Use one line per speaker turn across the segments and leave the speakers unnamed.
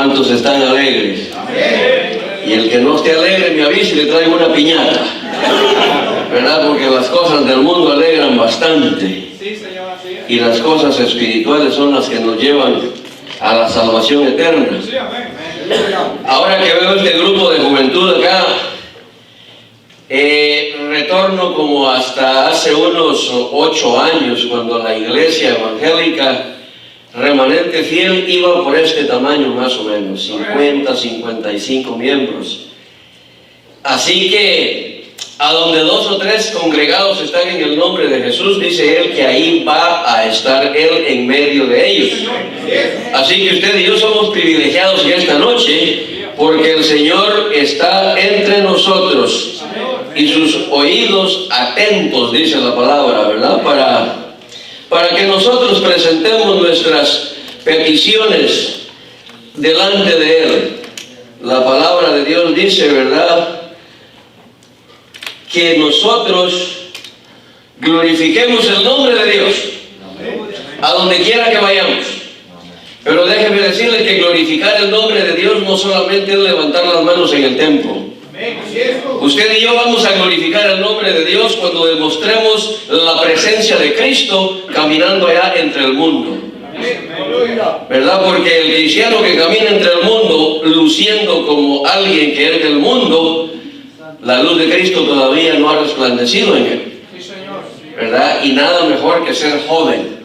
¿Cuántos están alegres? Y el que no esté alegre me avise y le traigo una piñata, ¿verdad? Porque las cosas del mundo alegran bastante, y las cosas espirituales son las que nos llevan a la salvación eterna. Ahora que veo este grupo de juventud acá, retorno como hasta hace unos 8 años, cuando la iglesia evangélica Remanente Fiel iba por este tamaño más o menos, 50, 55 miembros. Así que a donde 2 o 3 congregados están en el nombre de Jesús, dice él que ahí va a estar él en medio de ellos. Así que usted y yo somos privilegiados en esta noche, porque el Señor está entre nosotros y sus oídos atentos, dice la palabra, ¿verdad? Para que nosotros presentemos nuestras peticiones delante de Él. La palabra de Dios dice, ¿verdad?, que nosotros glorifiquemos el nombre de Dios a donde quiera que vayamos. Pero déjeme decirle que glorificar el nombre de Dios no solamente es levantar las manos en el templo. Usted y yo vamos a glorificar el nombre de Dios cuando demostremos la presencia de Cristo caminando allá entre el mundo, ¿verdad? Porque el cristiano que camina entre el mundo luciendo como alguien que es del mundo, la luz de Cristo todavía no ha resplandecido en él, ¿verdad? Y nada mejor que ser joven.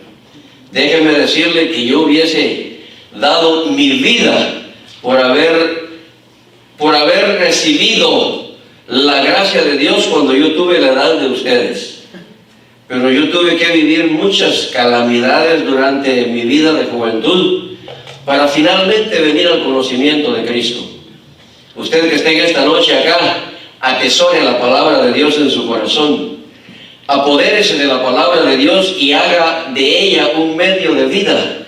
Déjeme decirle que yo hubiese dado mi vida por haber recibido la gracia de Dios cuando yo tuve la edad de ustedes. Pero yo tuve que vivir muchas calamidades durante mi vida de juventud para finalmente venir al conocimiento de Cristo. Usted que está en esta noche acá, atesore la palabra de Dios en su corazón. Apodérese de la palabra de Dios y haga de ella un medio de vida,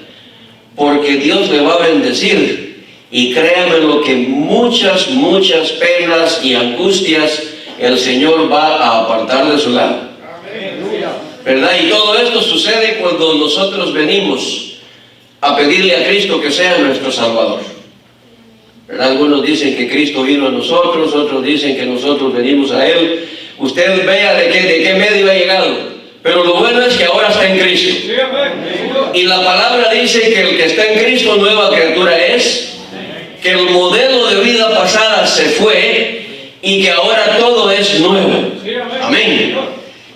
porque Dios le va a bendecir. Y créame lo que muchas penas y angustias el Señor va a apartar de su lado, ¿verdad? Y todo esto sucede cuando nosotros venimos a pedirle a Cristo que sea nuestro Salvador, ¿verdad? Algunos dicen que Cristo vino a nosotros, otros dicen que nosotros venimos a Él. Usted vea de qué medio ha llegado, pero lo bueno es que ahora está en Cristo. Y la palabra dice que el que está en Cristo nueva criatura es, que el modelo de vida pasada se fue y que ahora todo es nuevo. Amén.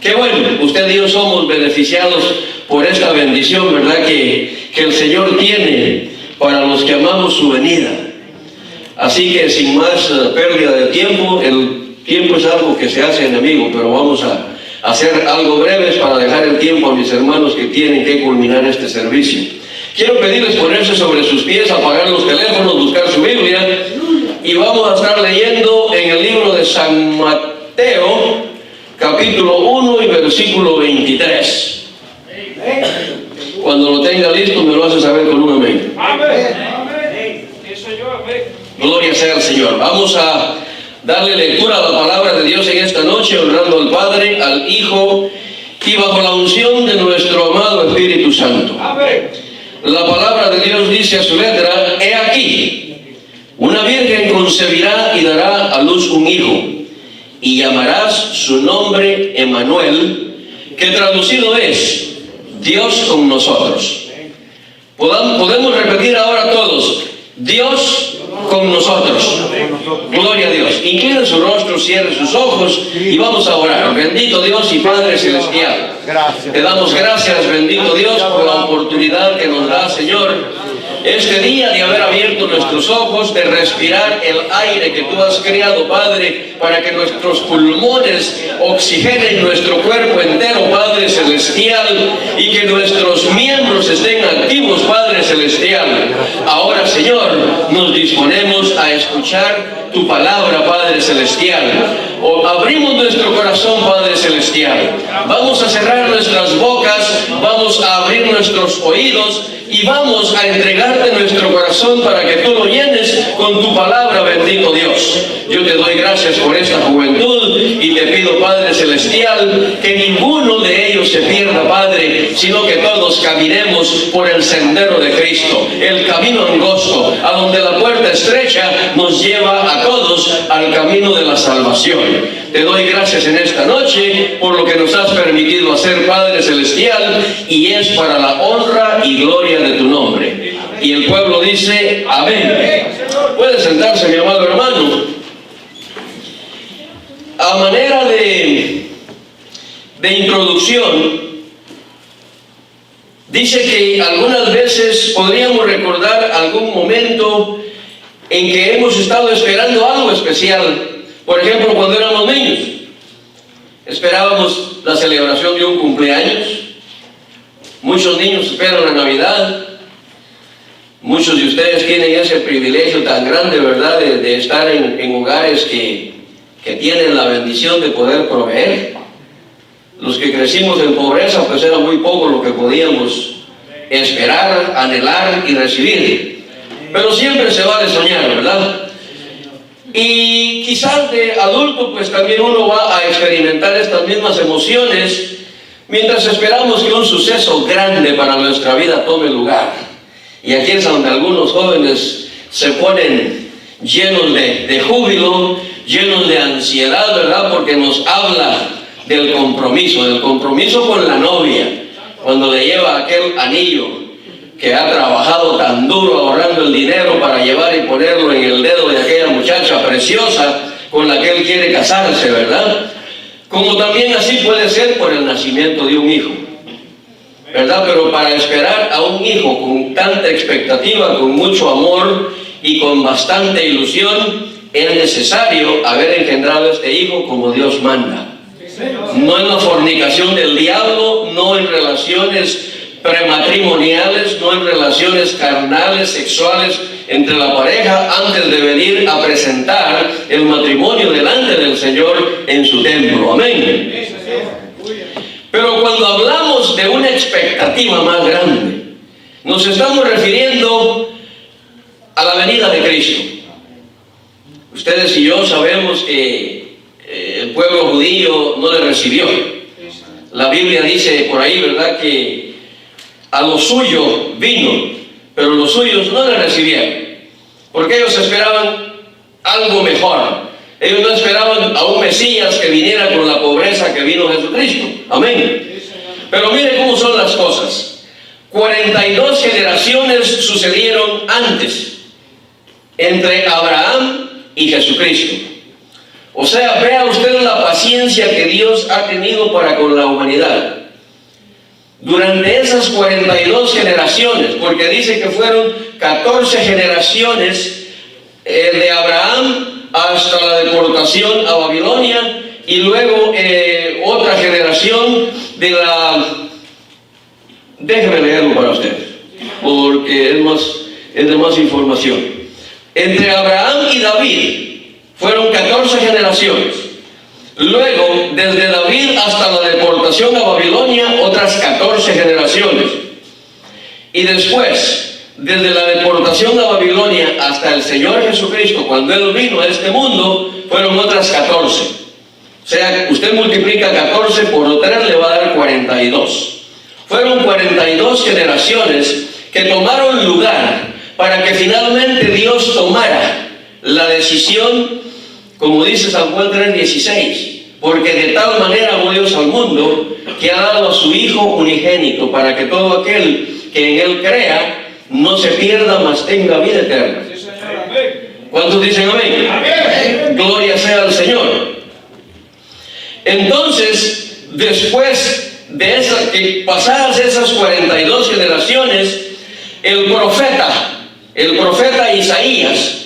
Qué bueno, usted y yo somos beneficiados por esta bendición, ¿verdad?, que el Señor tiene para los que amamos su venida. Así que sin más pérdida de tiempo, el tiempo es algo que se hace enemigo, pero vamos a hacer algo breves para dejar el tiempo a mis hermanos que tienen que culminar este servicio. Quiero pedirles ponerse sobre sus pies, apagar los teléfonos, buscar su Biblia, y vamos a estar leyendo en el libro de San Mateo, capítulo 1 y versículo 23. Cuando lo tenga listo me lo hace saber con un amén. Gloria sea al Señor. Vamos a darle lectura a la palabra de Dios en esta noche, honrando al Padre, al Hijo y bajo la unción de nuestro amado Espíritu Santo. La palabra de Dios dice a su letra: he aquí, una virgen concebirá y dará a luz un hijo, y llamarás su nombre Emmanuel, que traducido es Dios con nosotros. Podemos repetir ahora todos: Dios con nosotros. Gloria a Dios. Incline su rostro, cierre sus ojos y vamos a orar. Bendito Dios y Padre Celestial, te damos gracias, bendito Dios, por la oportunidad que nos da, Señor, este día de haber abierto nuestros ojos, de respirar el aire que tú has creado, Padre, para que nuestros pulmones oxigenen nuestro cuerpo entero, Padre Celestial, y que nuestros miembros estén activos, Padre Celestial. Ahora, Señor, nos disponemos a escuchar tu palabra, Padre Celestial. Abrimos nuestro corazón, Padre Celestial. Vamos a cerrar nuestras bocas, vamos a abrir nuestros oídos y vamos a entregarte nuestro corazón para que tú lo llenes con tu palabra, bendito Dios. Yo te doy gracias por esta juventud y te pido, Padre Celestial, que ninguno de ellos se pierda, Padre, sino que todos caminemos por el sendero de Cristo, el camino angosto, a donde la puerta nos lleva a todos al camino de la salvación. Te doy gracias en esta noche por lo que nos has permitido hacer, Padre Celestial, y es para la honra y gloria de tu nombre. Y el pueblo dice, amén. Puede sentarse, mi amado hermano. A manera de introducción, dice que algunas veces podríamos recordar algún momento en que hemos estado esperando algo especial. Por ejemplo, cuando éramos niños, esperábamos la celebración de un cumpleaños. Muchos niños esperan la Navidad. Muchos de ustedes tienen ese privilegio tan grande, ¿verdad?, de estar en hogares que tienen la bendición de poder proveer. Los que crecimos en pobreza, pues era muy poco lo que podíamos esperar, anhelar y recibir. Pero siempre se vale soñar, ¿verdad? Y quizás de adulto, pues también uno va a experimentar estas mismas emociones mientras esperamos que un suceso grande para nuestra vida tome lugar. Y aquí es donde algunos jóvenes se ponen llenos de júbilo, llenos de ansiedad, ¿verdad? Porque nos habla del compromiso con la novia, cuando le lleva aquel anillo que ha trabajado tan duro ahorrando el dinero para llevar y ponerlo en el dedo de aquella muchacha preciosa con la que él quiere casarse, ¿verdad? Como también así puede ser por el nacimiento de un hijo, ¿verdad? Pero para esperar a un hijo con tanta expectativa, con mucho amor y con bastante ilusión, es necesario haber engendrado este hijo como Dios manda. No en la fornicación del diablo, no en relaciones prematrimoniales, no en relaciones carnales, sexuales entre la pareja, antes de venir a presentar el matrimonio delante del Señor en su templo. Amén. Pero cuando hablamos de una expectativa más grande, nos estamos refiriendo a la venida de Cristo. Ustedes y yo sabemos que el pueblo judío no le recibió. La Biblia dice por ahí, ¿verdad?, que a lo suyo vino, pero los suyos no le recibieron, porque ellos esperaban algo mejor. Ellos no esperaban a un Mesías que viniera con la pobreza que vino Jesucristo. Amén. Pero mire cómo son las cosas. 42 generaciones sucedieron antes entre Abraham y Jesucristo. O sea, vea usted la paciencia que Dios ha tenido para con la humanidad. Durante esas 42 generaciones, porque dice que fueron 14 generaciones de Abraham hasta la deportación a Babilonia, y luego otra generación de la... Déjeme leerlo para usted, porque es de más información. Entre Abraham y David fueron 14 generaciones. Luego, desde David hasta la deportación a Babilonia, otras 14 generaciones. Y después, desde la deportación a Babilonia hasta el Señor Jesucristo, cuando Él vino a este mundo, fueron otras 14. O sea, usted multiplica 14 por 3, le va a dar 42. Fueron 42 generaciones que tomaron lugar para que finalmente Dios tomara la decisión, como dice San Juan 3:16, porque de tal manera amó Dios al mundo que ha dado a su Hijo unigénito, para que todo aquel que en Él crea no se pierda, mas tenga vida eterna. ¿Cuántos dicen amén? Amén. Gloria sea al Señor. Entonces, después de que pasadas esas 42 generaciones, el profeta Isaías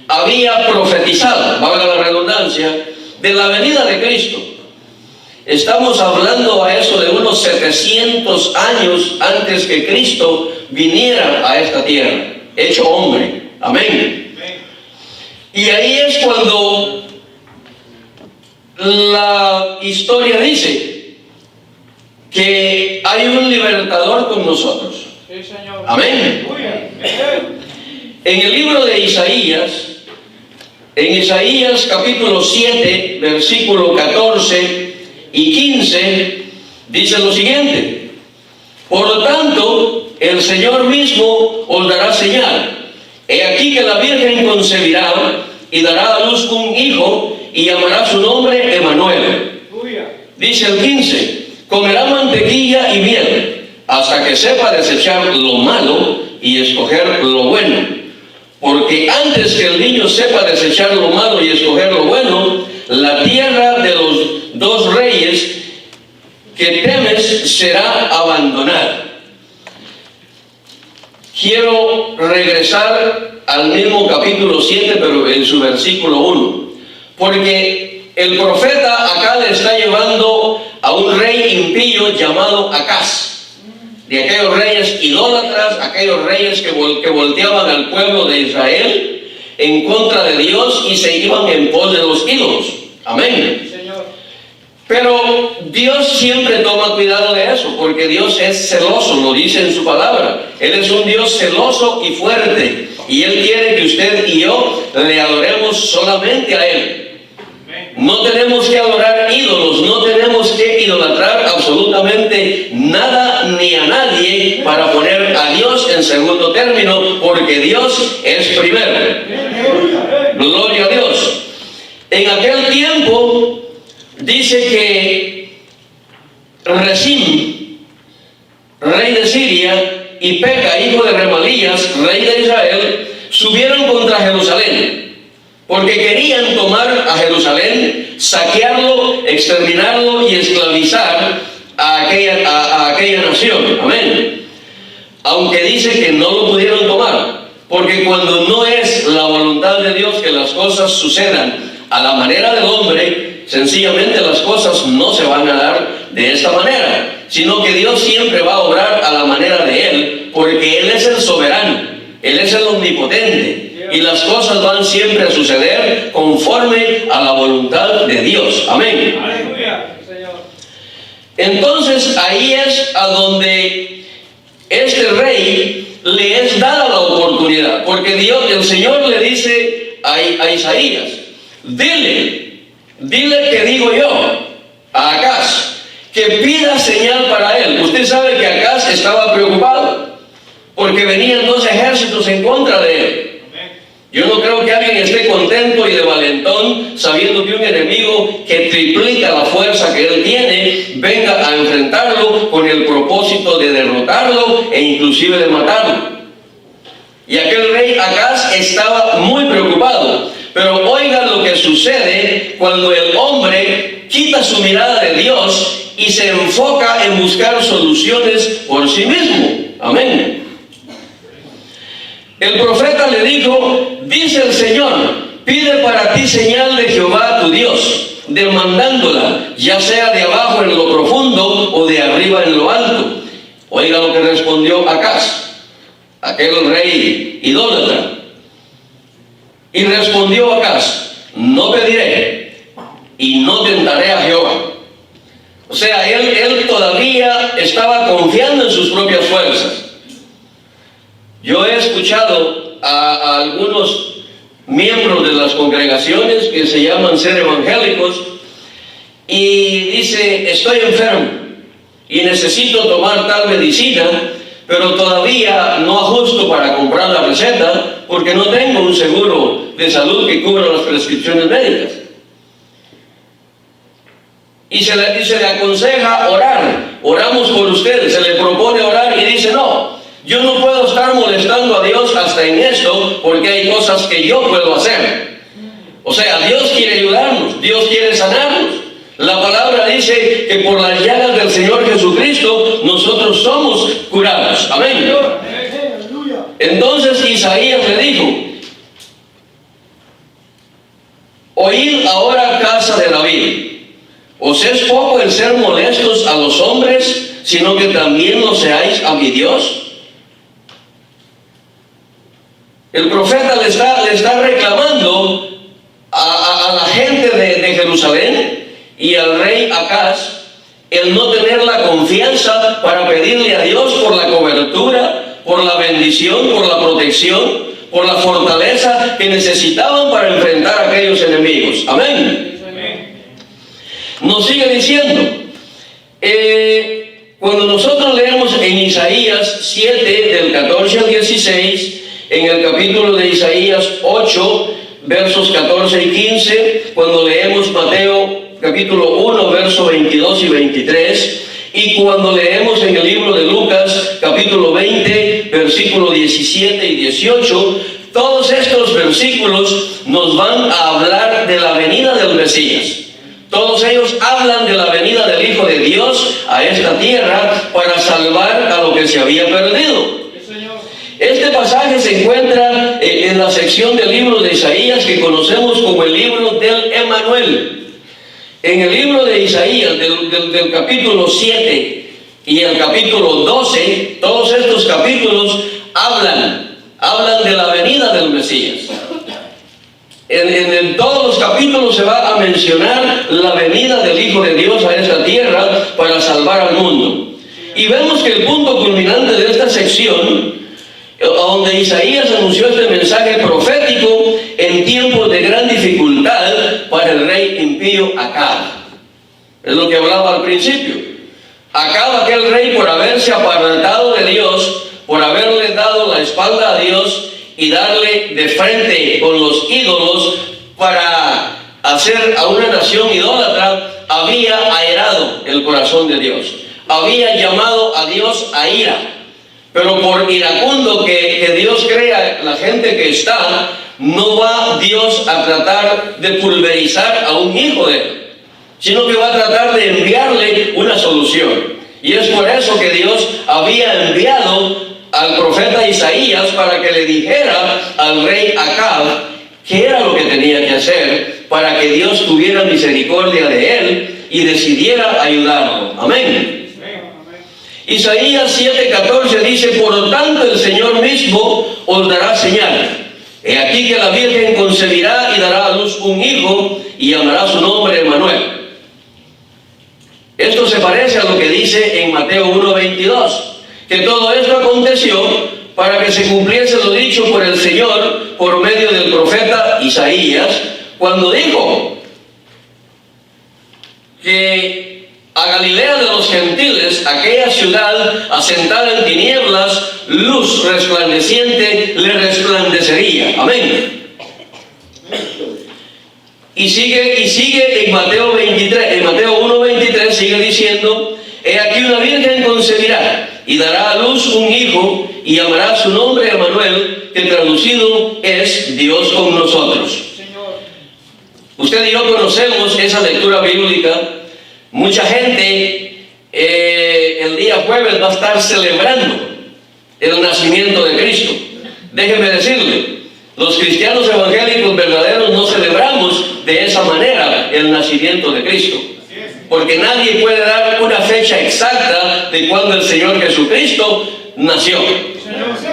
había profetizado, valga la redundancia, de la venida de Cristo. Estamos hablando a eso de unos 700 años antes que Cristo viniera a esta tierra, hecho hombre. Amén. Y ahí es cuando la historia dice que hay un libertador con nosotros. Amén. En el libro de Isaías, en Isaías capítulo 7, versículo 14 y 15, dice lo siguiente: por lo tanto, el Señor mismo os dará señal. He aquí que la Virgen concebirá y dará a luz un hijo y llamará su nombre Emanuel. Dice el 15, comerá mantequilla y miel hasta que sepa desechar lo malo y escoger lo bueno. Porque antes que el niño sepa desechar lo malo y escoger lo bueno, la tierra de los dos reyes que temes será abandonada. Quiero regresar al mismo capítulo 7, pero en su versículo 1. Porque el profeta acá le está llevando a un rey impío llamado Acaz. De aquellos reyes idólatras, aquellos reyes que volteaban al pueblo de Israel en contra de Dios y se iban en pos de los ídolos. Amén. Pero Dios siempre toma cuidado de eso, porque Dios es celoso, lo dice en su palabra. Él es un Dios celoso y fuerte, y Él quiere que usted y yo le adoremos solamente a Él. No tenemos que adorar ídolos, no tenemos que idolatrar absolutamente nada ni a nadie para poner a Dios en segundo término, porque Dios es primero. Gloria a Dios. En aquel tiempo dice que Rezín, rey de Siria, y Peca, hijo de Remalías, rey de Israel, subieron contra Jerusalén, porque querían tomar a Jerusalén, saquearlo, exterminarlo y esclavizar a aquella nación. Amén. Aunque dice que no lo pudieron tomar, porque cuando no es la voluntad de Dios que las cosas sucedan a la manera del hombre, sencillamente las cosas no se van a dar de esta manera, sino que Dios siempre va a obrar a la manera de Él, porque Él es el soberano, Él es el omnipotente, y las cosas van siempre a suceder conforme a la voluntad de Dios. Amén. Entonces ahí es a donde este rey le es dada la oportunidad, porque Dios, el Señor le dice a Isaías, dile que digo yo a Acaz, que pida señal para él. Usted sabe que Acaz estaba preocupado, porque venían dos ejércitos en contra de él. Yo no creo que alguien esté contento y de valentón sabiendo que un enemigo que triplica la fuerza que él tiene venga a enfrentarlo con el propósito de derrotarlo e inclusive de matarlo. Y aquel rey Acaz estaba muy preocupado. Pero oigan lo que sucede cuando el hombre quita su mirada de Dios y se enfoca en buscar soluciones por sí mismo. Amén. El profeta le dijo, dice el Señor, pide para ti señal de Jehová tu Dios, demandándola, ya sea de abajo en lo profundo o de arriba en lo alto. Oiga lo que respondió Acaz, aquel rey idólatra. Y respondió Acaz, no pediré y no tentaré a Jehová. O sea, él todavía estaba confiando en sus propias fuerzas. Yo he escuchado a algunos miembros de las congregaciones que se llaman ser evangélicos y dice, estoy enfermo y necesito tomar tal medicina, pero todavía no ajusto para comprar la receta porque no tengo un seguro de salud que cubra las prescripciones médicas. Y se le aconseja orar, oramos por ustedes, se le propone orar y dice, no, yo no puedo estar molestando a Dios hasta en esto porque hay cosas que yo puedo hacer. O sea, Dios quiere ayudarnos, Dios quiere sanarnos. La palabra dice que por las llagas del Señor Jesucristo nosotros somos curados. Amén. Entonces Isaías le dijo, oíd ahora, casa de David, ¿os es poco el ser molestos a los hombres, sino que también lo seáis a mi Dios? El profeta le está reclamando a la gente de Jerusalén y al rey Acaz el no tener la confianza para pedirle a Dios por la cobertura, por la bendición, por la protección, por la fortaleza que necesitaban para enfrentar a aquellos enemigos. Amén. Nos sigue diciendo, cuando nosotros leemos en Isaías 7, del 14 al 16, en el capítulo de Isaías 8, versos 14 y 15, cuando leemos Mateo capítulo 1, versos 22 y 23, y cuando leemos en el libro de Lucas capítulo 20, versículos 17 y 18, todos estos versículos nos van a hablar de la venida del Mesías. Todos ellos hablan de la venida del Hijo de Dios a esta tierra para salvar a lo que se había perdido. Este pasaje se encuentra en la sección del libro de Isaías que conocemos como el libro del Emanuel. En el libro de Isaías, del capítulo 7 y el capítulo 12, todos estos capítulos hablan de la venida del Mesías. En todos los capítulos se va a mencionar la venida del Hijo de Dios a esta tierra para salvar al mundo. Y vemos que el punto culminante de esta sección, donde Isaías anunció este mensaje profético en tiempos de gran dificultad para el rey impío Acab. Es lo que hablaba al principio. Acab, aquel rey, por haberse apartado de Dios, por haberle dado la espalda a Dios y darle de frente con los ídolos para hacer a una nación idólatra, había airado el corazón de Dios. Había llamado a Dios a ira. Pero por iracundo que Dios crea la gente que está, no va Dios a tratar de pulverizar a un hijo de él, sino que va a tratar de enviarle una solución. Y es por eso que Dios había enviado al profeta Isaías para que le dijera al rey Acab qué era lo que tenía que hacer para que Dios tuviera misericordia de él y decidiera ayudarlo. Amén. Isaías 7:14 dice: por lo tanto el Señor mismo os dará señal. He aquí que la Virgen concebirá y dará a luz un hijo y llamará su nombre Emanuel. Esto se parece a lo que dice en Mateo 1:22, que todo esto aconteció para que se cumpliese lo dicho por el Señor por medio del profeta Isaías, cuando dijo que a Galilea de los gentiles, aquella ciudad asentada en tinieblas, luz resplandeciente le resplandecería. Amén. Y sigue en Mateo 23, en Mateo 1:23 sigue diciendo: he aquí una virgen concebirá y dará a luz un hijo y llamará su nombre Emanuel, que traducido es Dios con nosotros. Usted y yo conocemos esa lectura bíblica. Mucha gente el día jueves va a estar celebrando el nacimiento de Cristo. Déjeme decirle, los cristianos evangélicos verdaderos no celebramos de esa manera el nacimiento de Cristo, porque nadie puede dar una fecha exacta de cuando el Señor Jesucristo nació.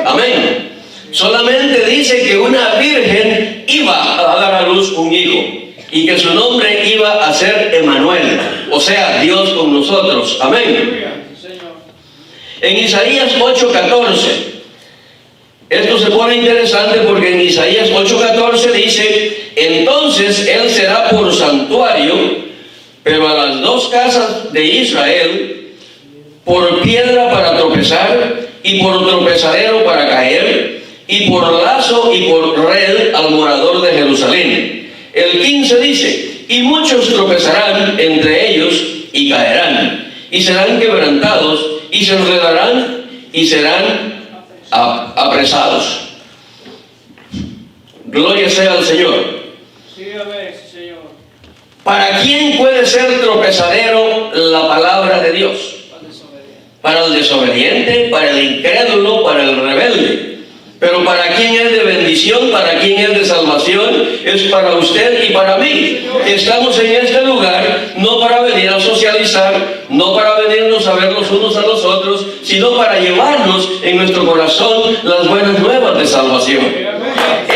Amén. Solamente dice que una virgen iba a dar a luz un hijo y que su nombre iba a ser Emanuel, o sea, Dios con nosotros. Amén. En Isaías 8:14, esto se pone interesante porque en Isaías 8:14 dice: entonces él será por santuario, pero a las dos casas de Israel, por piedra para tropezar y por tropezadero para caer, y por lazo y por red al morador de Jerusalén. El 15 dice: y muchos tropezarán entre ellos y caerán, y serán quebrantados, y se enredarán, y serán apresados. Gloria sea al Señor. ¿Para quién puede ser tropezadero la palabra de Dios? Para el desobediente, para el incrédulo, para el rebelde. Pero para quien es de bendición, para quien es de salvación, es para usted y para mí, que estamos en este lugar no para venir a socializar, no para venirnos a ver los unos a los otros, sino para llevarnos en nuestro corazón las buenas nuevas de salvación.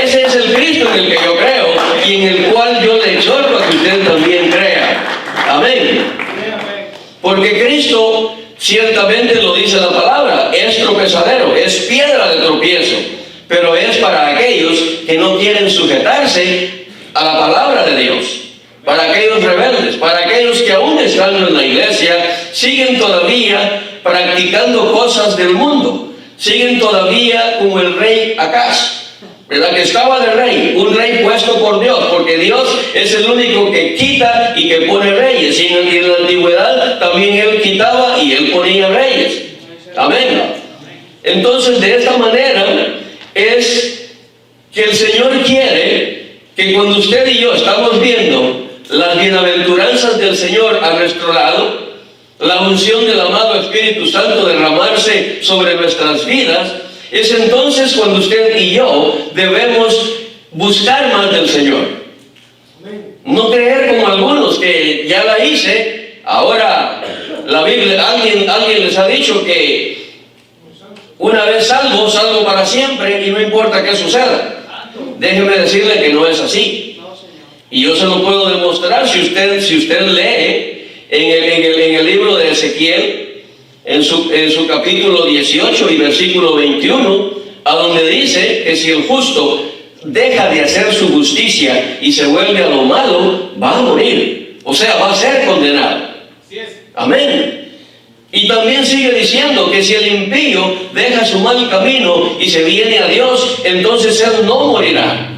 Ese es el Cristo en el que yo creo y en el cual yo le exhorto a que usted también crea. Amén. Porque Cristo, ciertamente lo dice la palabra, es tropezadero, es piedra de tropiezo, pero es para aquellos que no quieren sujetarse a la palabra de Dios, para aquellos rebeldes, para aquellos que aún estando en la iglesia, siguen todavía practicando cosas del mundo, siguen todavía como el rey Acaz, ¿verdad? Que estaba de rey, un rey puesto por Dios, porque Dios es el único que quita y que pone reyes. Y en la antigüedad también Él quitaba y Él ponía reyes. Amén. Entonces, de esta manera es que el Señor quiere que cuando usted y yo estamos viendo las bienaventuranzas del Señor a nuestro lado, la unción del amado Espíritu Santo derramarse sobre nuestras vidas, es entonces cuando usted y yo debemos buscar más del Señor. No creer como algunos que ya la hice, ahora la Biblia, alguien les ha dicho que una vez salvo para siempre y no importa qué suceda. Déjeme decirle que no es así. Y yo se lo puedo demostrar si usted lee en el libro de Ezequiel, en su capítulo 18 y versículo 21, a donde dice que si el justo deja de hacer su justicia y se vuelve a lo malo, va a morir. O sea, va a ser condenado. Amén. Y también sigue diciendo que si el impío deja su mal camino y se viene a Dios, entonces él no morirá.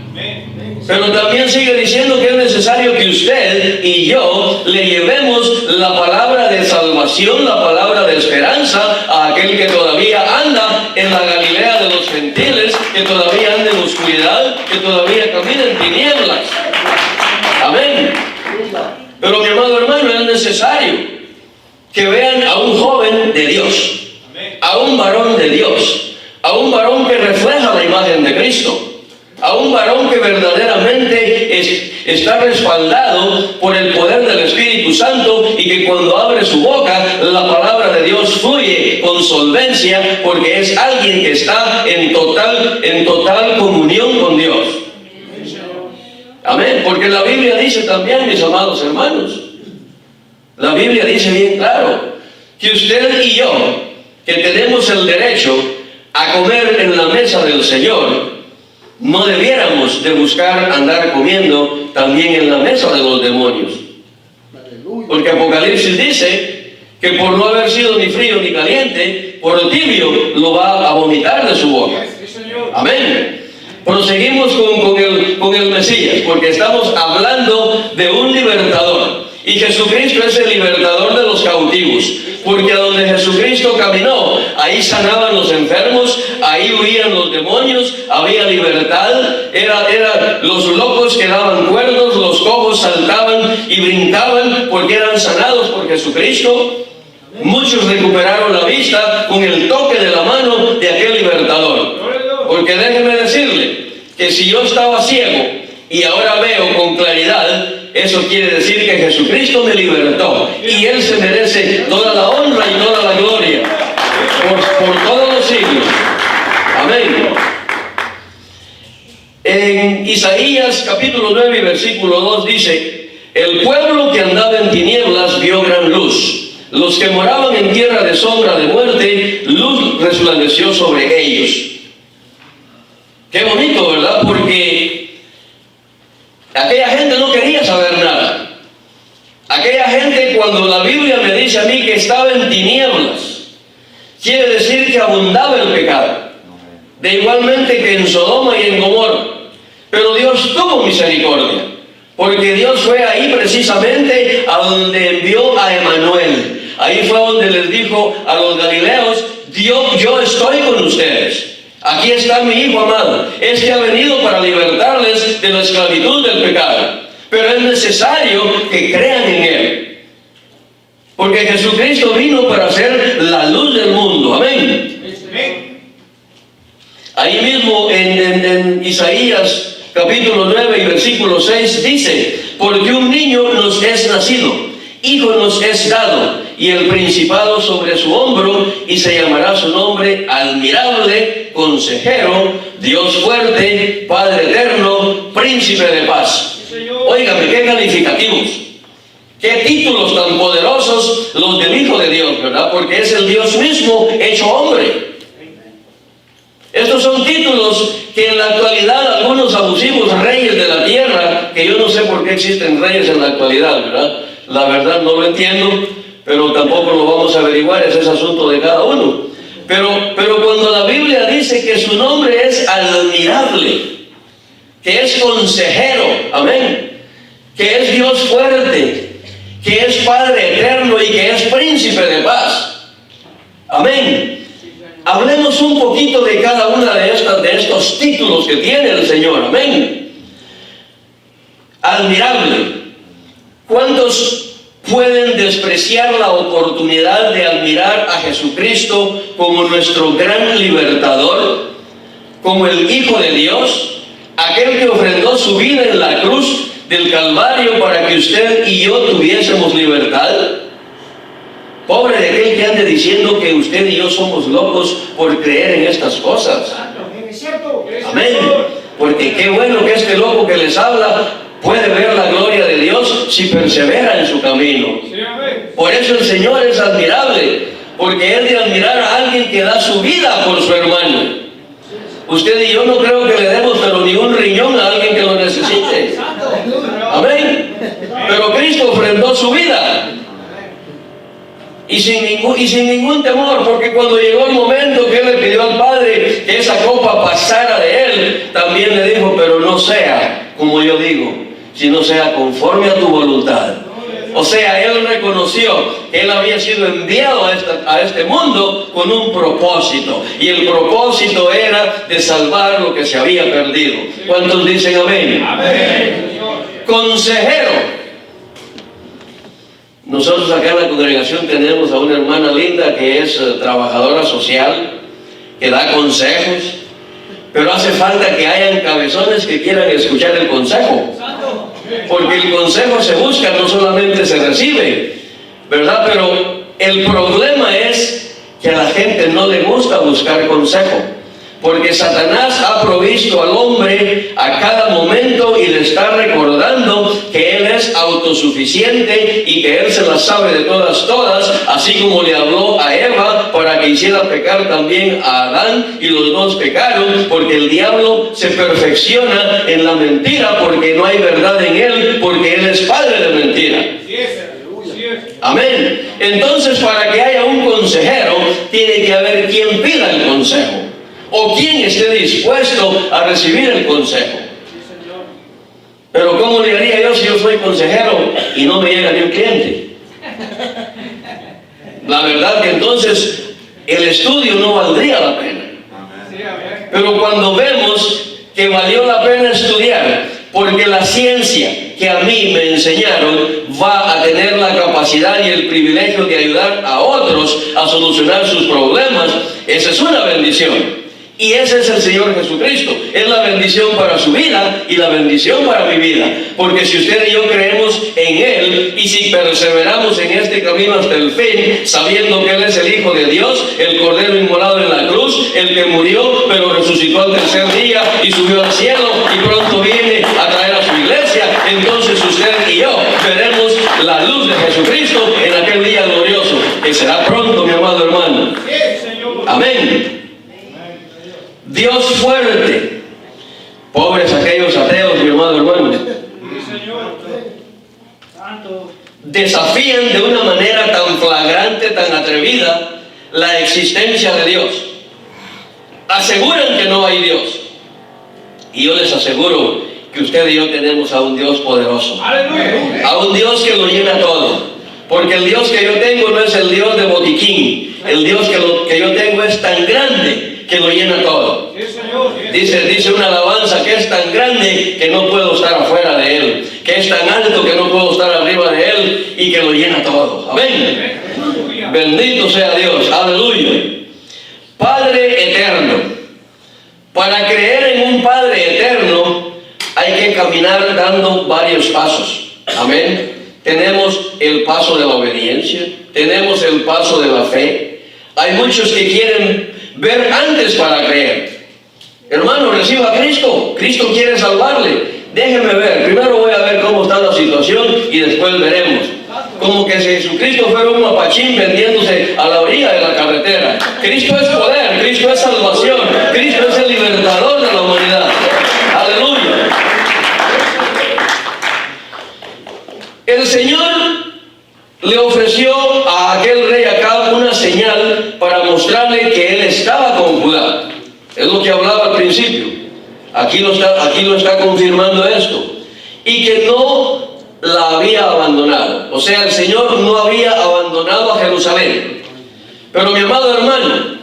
Pero también sigue diciendo que es necesario que usted y yo le llevemos la palabra de salvación, la palabra de esperanza a aquel que todavía anda en la Galilea de los gentiles, que todavía anda en oscuridad, que todavía camina en tinieblas. Amén. Pero mi amado hermano, es necesario que vean a un joven de Dios, a un varón de Dios, a un varón que refleja la imagen de Cristo, a un varón que verdaderamente está respaldado por el poder del Espíritu Santo y que cuando abre su boca la palabra de Dios fluye con solvencia, porque es alguien que está en total comunión con Dios. Amén. Porque la Biblia dice también, mis amados hermanos, la Biblia dice bien claro que usted y yo, que tenemos el derecho a comer en la mesa del Señor, no debiéramos de buscar andar comiendo también en la mesa de los demonios. Porque Apocalipsis dice que por no haber sido ni frío ni caliente, por el tibio lo va a vomitar de su boca. Amén. Proseguimos con el Mesías, porque estamos hablando de un libertador. Y Jesucristo es el libertador de los cautivos, porque a donde Jesucristo caminó, ahí sanaban los enfermos, ahí huían los demonios, había libertad, los locos quedaban cuerdos, los cojos saltaban y brincaban porque eran sanados por Jesucristo. Muchos recuperaron la vista con el toque de la mano de aquel libertador. Porque déjeme decirle que si yo estaba ciego y ahora veo con claridad, eso quiere decir que Jesucristo me libertó y Él se merece toda la honra y toda la gloria por todos los siglos. Amén. En Isaías capítulo 9 y versículo 2 dice: el pueblo que andaba en tinieblas vio gran luz. Los que moraban en tierra de sombra de muerte, luz resplandeció sobre ellos. Qué bonito, ¿verdad? Porque aquella gente no quería saber nada. Aquella gente, cuando la Biblia me dice a mí que estaba en tinieblas, quiere decir que abundaba el pecado. De igualmente que en Sodoma y en Gomorra. Pero Dios tuvo misericordia, porque Dios fue ahí precisamente a donde envió a Emanuel. Ahí fue donde les dijo a los galileos: yo estoy con ustedes. Aquí está mi Hijo amado. Este ha venido para libertarles de la esclavitud del pecado. Pero es necesario que crean en Él. Porque Jesucristo vino para ser la luz del mundo. Amén. Ahí mismo en Isaías capítulo 9 y versículo 6 dice: porque un niño nos es nacido, hijo nos es dado, y el principado sobre su hombro, y se llamará su nombre Admirable, Consejero, Dios fuerte, Padre eterno, Príncipe de paz. Óigame, qué calificativos, qué títulos tan poderosos los del Hijo de Dios, ¿verdad? Porque es el Dios mismo hecho hombre. Estos son títulos que en la actualidad algunos abusivos reyes de la tierra, que yo no sé por qué existen reyes en la actualidad, ¿verdad? La verdad no lo entiendo, pero tampoco lo vamos a averiguar, ese es asunto de cada uno. Pero cuando la Biblia dice que su nombre es admirable, que es consejero, amén, que es Dios fuerte, que es Padre eterno y que es príncipe de paz, amén. Hablemos un poquito de cada una de estos títulos que tiene el Señor, amén. Admirable. ¿Cuántos pueden despreciar la oportunidad de admirar a Jesucristo como nuestro gran libertador, como el Hijo de Dios, aquel que ofrendó su vida en la cruz del Calvario para que usted y yo tuviésemos libertad? Pobre de aquel que ande diciendo que usted y yo somos locos por creer en estas cosas. Amén. Porque qué bueno que este loco que les habla puede ver la gloria de Dios si persevera en su camino. Por eso el Señor es admirable, porque es de admirar a alguien que da su vida por su hermano. Usted y yo no creo que le demos pero ni un riñón a alguien que lo necesite. Amén. Pero Cristo ofrendó su vida. Y sin ningún temor, porque cuando llegó el momento que Él le pidió al Padre que esa copa pasara de Él, también le dijo, pero no sea como yo digo, sino sea conforme a tu voluntad. O sea, Él reconoció que Él había sido enviado a este mundo con un propósito, y el propósito era de salvar lo que se había perdido. ¿Cuántos dicen amén? Amén. Consejero. Nosotros acá en la congregación tenemos a una hermana linda que es trabajadora social, que da consejos, pero hace falta que hayan cabezones que quieran escuchar el consejo, porque el consejo se busca, no solamente se recibe, ¿verdad? Pero el problema es que a la gente no le gusta buscar consejo, porque Satanás ha provisto al hombre a cada momento y le está recordando que él es autosuficiente y que él se las sabe de todas, así como le habló a Eva para que hiciera pecar también a Adán, y los dos pecaron, porque el diablo se perfecciona en la mentira, porque no hay verdad en él, porque él es padre de mentira. Amén. Entonces, para que haya un consejero, tiene que haber quien pida el consejo, o quien esté dispuesto a recibir el consejo. Pero ¿cómo le haría yo si yo soy consejero y no me llega ni un cliente? La verdad que entonces el estudio no valdría la pena. Pero cuando vemos que valió la pena estudiar, porque la ciencia que a mí me enseñaron va a tener la capacidad y el privilegio de ayudar a otros a solucionar sus problemas, esa es una bendición. Y ese es el Señor Jesucristo. Es la bendición para su vida y la bendición para mi vida. Porque si usted y yo creemos en Él, y si perseveramos en este camino hasta el fin, sabiendo que Él es el Hijo de Dios, el Cordero inmolado en la cruz, el que murió pero resucitó al tercer día y subió al cielo y pronto viene a traer a su iglesia, entonces usted y yo veremos la luz de Jesucristo en aquel día glorioso, que será pronto, mi amado hermano. Amén. Dios fuerte. Pobres aquellos ateos, mi amado hermano. Desafían de una manera tan flagrante, tan atrevida, la existencia de Dios. Aseguran que no hay Dios. Y yo les aseguro que usted y yo tenemos a un Dios poderoso. ¡Aleluya! A un Dios que lo llena todo. Porque el Dios que yo tengo no es el Dios de botiquín. El Dios que yo tengo es tan grande que lo llena todo. Dice una alabanza que es tan grande que no puedo estar afuera de Él, que es tan alto que no puedo estar arriba de Él y que lo llena todo. Amén. Bendito sea Dios. Aleluya. Padre eterno. Para creer en un Padre eterno hay que caminar dando varios pasos. Amén. Tenemos el paso de la obediencia, tenemos el paso de la fe. Hay muchos que quieren ver antes para creer. Hermano, reciba a Cristo. Cristo quiere salvarle. Déjeme ver. Primero voy a ver cómo está la situación y después veremos. Como que si Jesucristo fuera un mapachín vendiéndose a la orilla de la carretera. Cristo es poder, Cristo es salvación, Cristo es el libertador de la humanidad. Aleluya. El Señor le ofreció a aquel rey Acab una señal para mostrar mostrarle que él estaba con Judá. Es lo que hablaba al principio. Aquí lo está confirmando esto. Y que no la había abandonado. O sea, el Señor no había abandonado a Jerusalén. Pero mi amado hermano,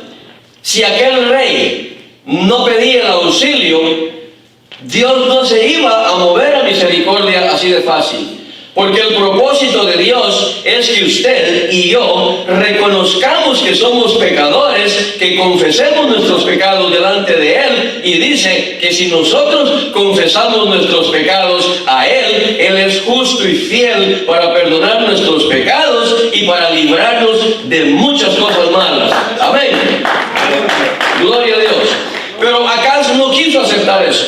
si aquel rey no pedía el auxilio, Dios no se iba a mover a misericordia así de fácil. Porque el propósito de Dios es que usted y yo reconozcamos que somos pecadores, que confesemos nuestros pecados delante de Él, y dice que si nosotros confesamos nuestros pecados a Él, Él es justo y fiel para perdonar nuestros pecados y para librarnos de muchas cosas malas. Amén. Gloria a Dios. Pero Acaz no quiso aceptar eso.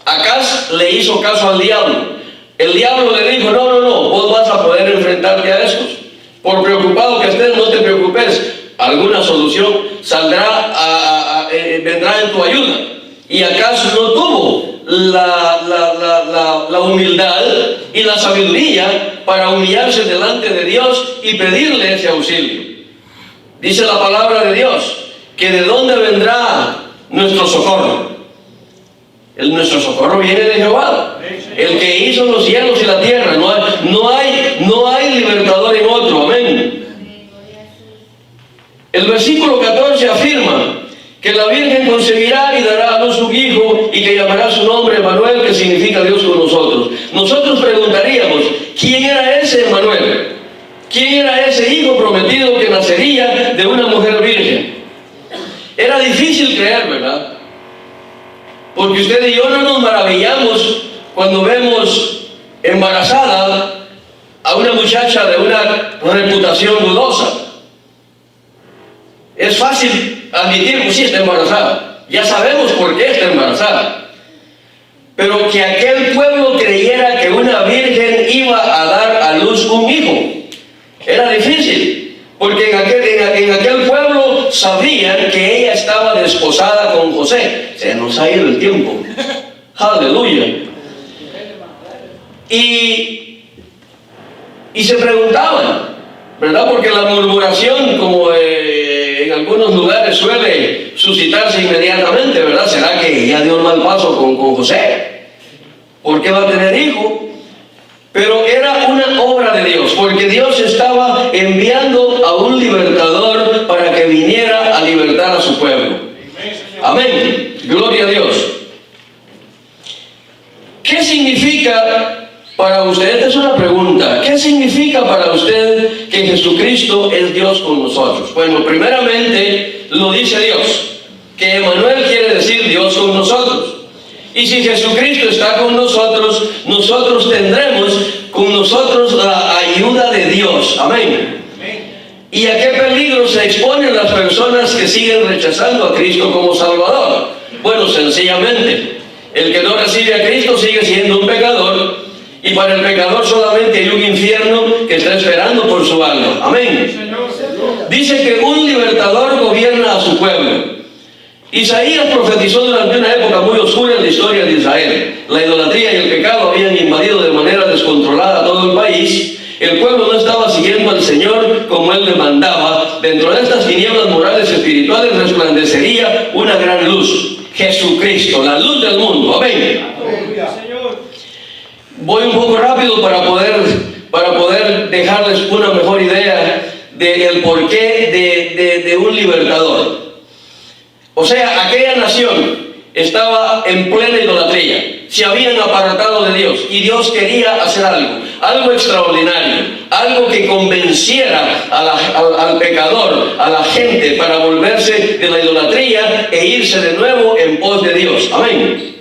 Acaz le hizo caso al diablo. El diablo le dijo, no, vos vas a poder enfrentarte a estos. Por preocupado que estés, no te preocupes. Alguna solución vendrá en tu ayuda. Y Acaz no tuvo la humildad y la sabiduría para humillarse delante de Dios y pedirle ese auxilio. Dice la palabra de Dios, que de dónde vendrá nuestro socorro. Nuestro socorro viene de Jehová, el que hizo los cielos y la tierra. No hay libertador en otro. Amén. El versículo 14 afirma que la Virgen concebirá y dará a luz un hijo, y que llamará su nombre Emmanuel, que significa Dios con nosotros. Nosotros preguntaríamos, ¿quién era ese Emmanuel? ¿Quién era ese hijo prometido que nacería de una mujer virgen? Era difícil creer, ¿verdad? Porque usted y yo no nos maravillamos cuando vemos embarazada a una muchacha de una reputación dudosa. Es fácil admitir que sí está embarazada. Ya sabemos por qué está embarazada. Pero que aquel pueblo creyera que una virgen iba a dar a luz un hijo, era difícil. Porque en aquel pueblo sabían que ella estaba desposada con José. Se nos ha ido el tiempo. Aleluya. Y se preguntaban, ¿verdad? Porque la murmuración, como en algunos lugares suele suscitarse inmediatamente, ¿verdad? ¿Será que ella dio el mal paso con José? ¿Por qué va a tener hijo? Pero era una obra de Dios, porque Dios estaba enviando a un libertador para que viniera a libertar a su pueblo. Amén. Gloria a Dios. ¿Qué significa para usted? Esta es una pregunta. ¿Qué significa para usted que Jesucristo es Dios con nosotros? Bueno, primeramente lo dice Dios, que Emmanuel quiere decir Dios con nosotros. Y si Jesucristo está con nosotros, nosotros tendremos con nosotros la ayuda de Dios. Amén. ¿Y a qué peligro se exponen las personas que siguen rechazando a Cristo como Salvador? Bueno, sencillamente, el que no recibe a Cristo sigue siendo un pecador, y para el pecador solamente hay un infierno que está esperando por su alma. Amén. Dice que un libertador gobierna a su pueblo. Isaías profetizó durante una época muy oscura en la historia de Israel. La idolatría y el pecado habían invadido de manera descontrolada todo el país. El pueblo no estaba siguiendo al Señor como Él le mandaba. Dentro de estas tinieblas morales y espirituales resplandecería una gran luz: Jesucristo, la luz del mundo. Amén. Voy un poco rápido para poder dejarles una mejor idea del porqué de un libertador. O sea, aquella nación estaba en plena idolatría, se habían apartado de Dios, y Dios quería hacer algo extraordinario, algo que convenciera al pecador, a la gente, para volverse de la idolatría e irse de nuevo en pos de Dios. Amén.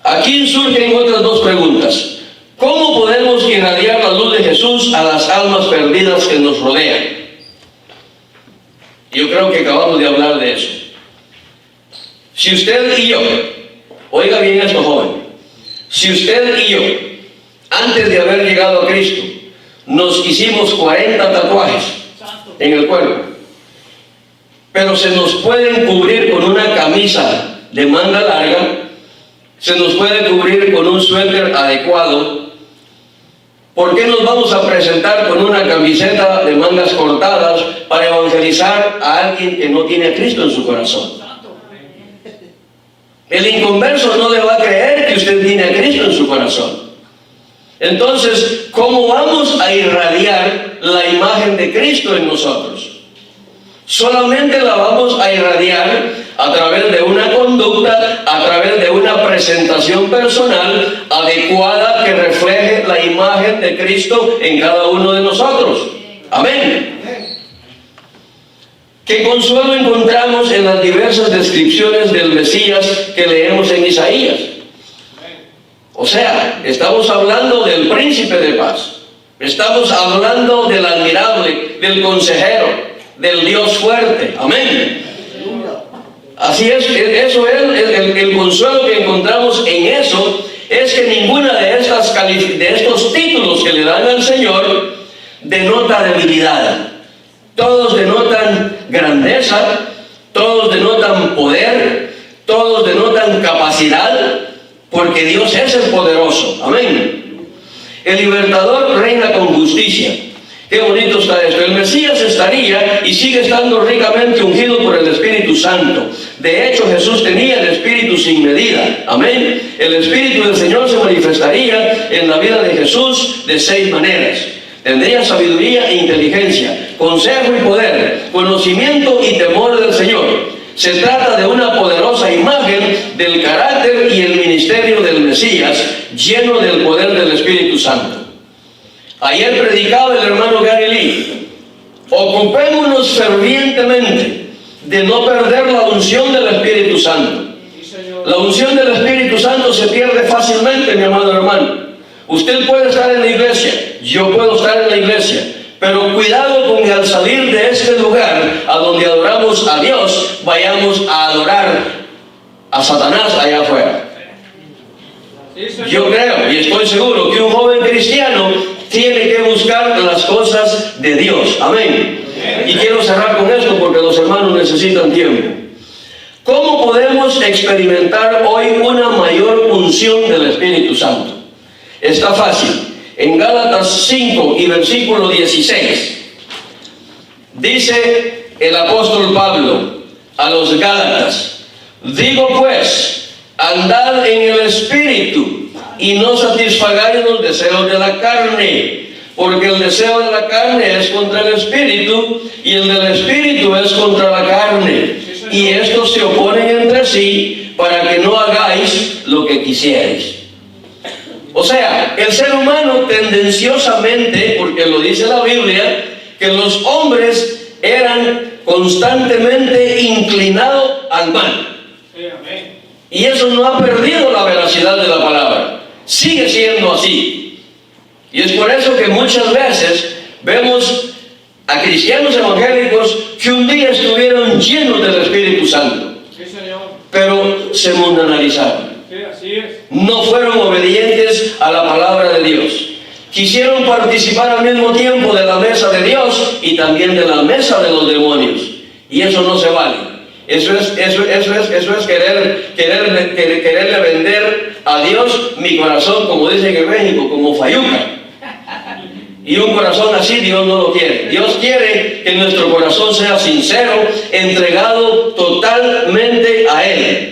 Aquí surgen otras dos preguntas. ¿Cómo podemos irradiar la luz de Jesús a las almas perdidas que nos rodean? Yo creo que acabamos de hablar de eso. Si usted y yo, oiga bien esto, joven, si usted y yo, antes de haber llegado a Cristo, nos hicimos 40 tatuajes en el cuerpo, pero se nos pueden cubrir con una camisa de manga larga, se nos puede cubrir con un suéter adecuado, ¿Por qué nos vamos a presentar con una camiseta de mangas cortadas para evangelizar a alguien que no tiene a Cristo en su corazón? El inconverso no le va a creer que usted tiene a Cristo en su corazón. Entonces, ¿cómo vamos a irradiar la imagen de Cristo en nosotros? Solamente la vamos a irradiar a través de una conducta, a través de una presentación personal adecuada que refleje la imagen de Cristo en cada uno de nosotros. Amén. ¿Qué consuelo encontramos en las diversas descripciones del Mesías que leemos en Isaías? O sea, estamos hablando del príncipe de paz, estamos hablando del admirable, del consejero, del Dios fuerte. Amén. Así es, eso es el consuelo que encontramos en eso, es que ninguna de estos títulos que le dan al Señor denota debilidad. Todos denotan grandeza, todos denotan poder, todos denotan capacidad, porque Dios es el poderoso. Amén. El libertador reina con justicia. Qué bonito está esto. El Mesías estaría y sigue estando ricamente ungido por el Espíritu Santo. De hecho, Jesús tenía el Espíritu sin medida. Amén. El Espíritu del Señor se manifestaría en la vida de Jesús de 6 maneras. Tendría sabiduría e inteligencia, consejo y poder, conocimiento y temor del Señor. Se trata de una poderosa imagen del carácter y el ministerio del Mesías, lleno del poder del Espíritu Santo. Ayer predicaba el hermano Gary Lee: ocupémonos fervientemente de no perder la unción del Espíritu Santo. La unción del Espíritu Santo se pierde fácilmente, mi amado hermano. Usted puede estar en la iglesia, yo puedo estar en la iglesia, pero cuidado con que al salir de este lugar a donde adoramos a Dios, vayamos a adorar a Satanás allá afuera. Yo creo y estoy seguro que un joven cristiano tiene que buscar las cosas de Dios. Amén. Y quiero cerrar con esto porque los hermanos necesitan tiempo. ¿Cómo podemos experimentar hoy una mayor unción del Espíritu Santo? Está fácil. En Gálatas 5 y versículo 16 dice el apóstol Pablo a los Gálatas: digo pues, andad en el Espíritu y no satisfagáis los deseos de la carne, porque el deseo de la carne es contra el Espíritu y el del Espíritu es contra la carne, y estos se oponen entre sí para que no hagáis lo que quisierais. O sea, el ser humano tendenciosamente, porque lo dice la Biblia, que los hombres eran constantemente inclinados al mal. Y eso no ha perdido la veracidad de la palabra. Sigue siendo así. Y es por eso que muchas veces vemos a cristianos evangélicos que un día estuvieron llenos del Espíritu Santo, pero se mundanalizaron. No fueron obedientes a la palabra de Dios. Quisieron participar al mismo tiempo de la mesa de Dios y también de la mesa de los demonios. Y eso no se vale. Eso es quererle vender a Dios mi corazón, como dicen en México, como fayuca. Y un corazón así Dios no lo quiere. Dios quiere que nuestro corazón sea sincero, entregado totalmente a Él.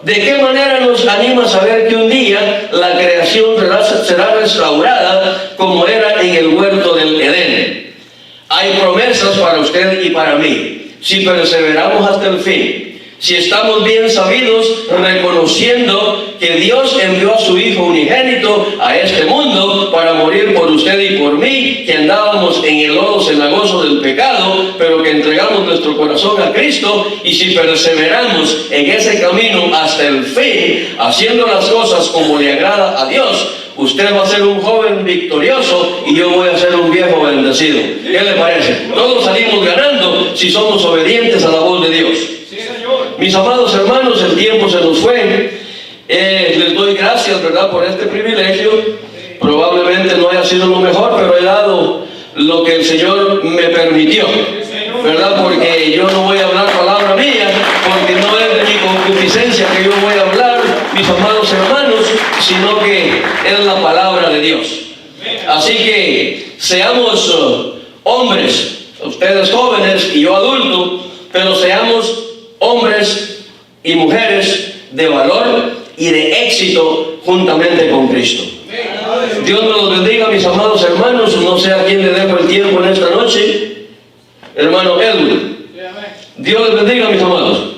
¿De qué manera nos anima a saber que un día la creación será restaurada como era en el huerto del Edén? Hay promesas para usted y para mí, si perseveramos hasta el fin. Si estamos bien sabidos, reconociendo que Dios envió a su Hijo unigénito a este mundo para morir por usted y por mí, que andábamos en el lodo cenagoso del pecado, pero que entregamos nuestro corazón a Cristo, y si perseveramos en ese camino hasta el fin, haciendo las cosas como le agrada a Dios, usted va a ser un joven victorioso y yo voy a ser un viejo bendecido. ¿Qué le parece? Todos salimos ganando si somos obedientes a la voz de Dios. Mis amados hermanos, el tiempo se nos fue. Les doy gracias, ¿verdad?, por este privilegio. Probablemente no haya sido lo mejor, pero he dado lo que el Señor me permitió, ¿verdad? Porque yo no voy a hablar palabra mía, porque no es de mi concupiscencia que yo voy a hablar, mis amados hermanos, sino que es la palabra de Dios. Así que seamos hombres, ustedes jóvenes y yo adulto, pero seamos hombres y mujeres de valor y de éxito juntamente con Cristo. Dios me los bendiga, mis amados hermanos. No sé a quién le dejo el tiempo en esta noche. Hermano Edwin. Dios les bendiga, mis amados.